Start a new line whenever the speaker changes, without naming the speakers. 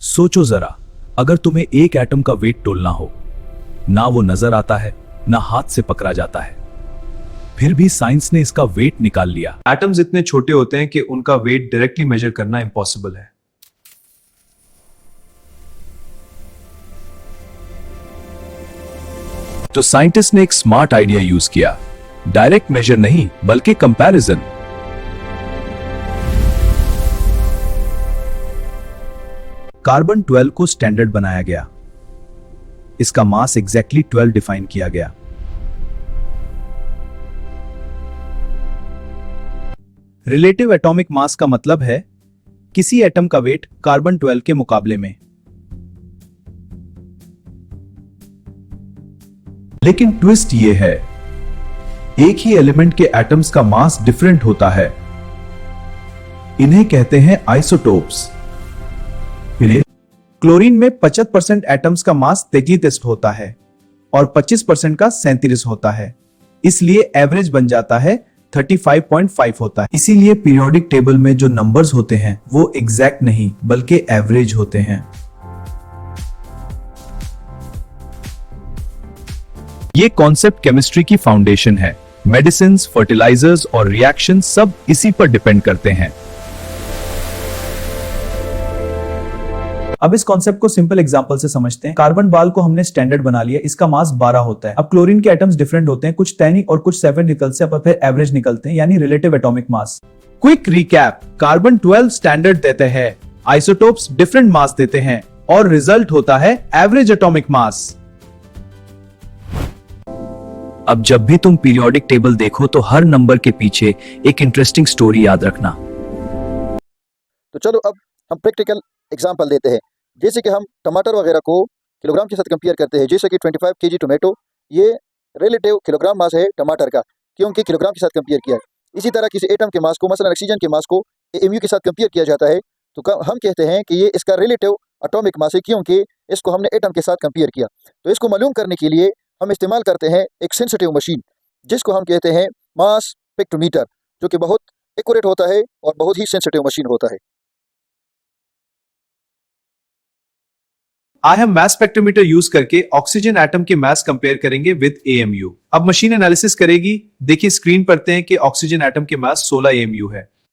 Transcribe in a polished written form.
सोचो जरा, अगर तुम्हें एक एटम का वेट तोलना हो, ना वो नजर आता है ना हाथ से पकड़ा जाता है, फिर भी साइंस ने इसका वेट निकाल लिया।
एटम्स इतने छोटे होते हैं कि उनका वेट डायरेक्टली मेजर करना इम्पॉसिबल है।
तो साइंटिस्ट ने एक स्मार्ट आइडिया यूज किया, डायरेक्ट मेजर नहीं बल्कि कंपैरिजन। कार्बन 12 को स्टैंडर्ड बनाया गया, इसका मास एग्जैक्टली 12 डिफाइन किया गया। रिलेटिव एटॉमिक मास का मतलब है किसी एटम का वेट कार्बन 12 के मुकाबले में। लेकिन ट्विस्ट ये है, एक ही एलिमेंट के एटम्स का मास डिफरेंट होता है। इन्हें कहते हैं आइसोटोप्स। क्लोरीन में 25% एटम्स का मास 33 होता है और 25% का 37 होता है, इसलिए एवरेज बन जाता है 35.5 होता है। इसीलिए पीरियोडिक टेबल में जो नंबर्स होते हैं वो एग्जैक्ट नहीं बल्कि एवरेज होते हैं। ये कॉन्सेप्ट केमिस्ट्री की फाउंडेशन है। मेडिसिन, फर्टिलाइजर्स और रिएक्शन सब इसी पर डिपेंड करते हैं। अब इस कॉन्सेप्ट को सिंपल एग्जांपल से समझते हैं। कार्बन 12 को हमने स्टैंडर्ड बना लिया, इसका मास 12 होता है। अब क्लोरीन के एटम्स डिफरेंट होते हैं, कुछ 10 और कुछ 7 निकलते हैं, फिर एवरेज निकलते हैं, यानी relative atomic mass. Quick recap, carbon 12 standard देते हैं, आइसोटोप्स डिफरेंट मास देते हैं और रिजल्ट होता है एवरेज एटॉमिक मास। अब जब भी तुम पीरियोडिक टेबल देखो तो हर नंबर के पीछे एक इंटरेस्टिंग स्टोरी याद रखना।
तो चलो अब हम प्रैक्टिकल एग्जांपल देते हैं। जैसे कि हम टमाटर वगैरह को किलोग्राम के साथ कंपेयर करते हैं। जैसे कि 25 केजी टोमेटो, ये रिलेटिव किलोग्राम मास है टमाटर का, क्योंकि किलोग्राम के साथ कंपेयर किया है। इसी तरह किसी एटम के मास को, मसलन ऑक्सीजन के मास को एमयू के साथ कंपेयर किया जाता है, तो हम कहते हैं कि ये इसका रिलेटिव एटॉमिक मास है, क्योंकि इसको हमने एटम के साथ कंपेयर किया। तो इसको मालूम करने के लिए हम इस्तेमाल करते हैं एक सेंसिटिव मशीन, जिसको हम कहते हैं मास स्पेक्ट्रोमीटर, जो कि बहुत एक्यूरेट होता है और बहुत ही सेंसिटिव मशीन होता है।
आज हम मास स्पेक्ट्रोमीटर यूज करके ऑक्सीजन एटम के मास कंपेयर करेंगे विद एएमयू। अब मशीन एनालिसिस करेगी। देखिए स्क्रीन पर हैं कि ऑक्सीजन एटम के मास 16 एएमयू है।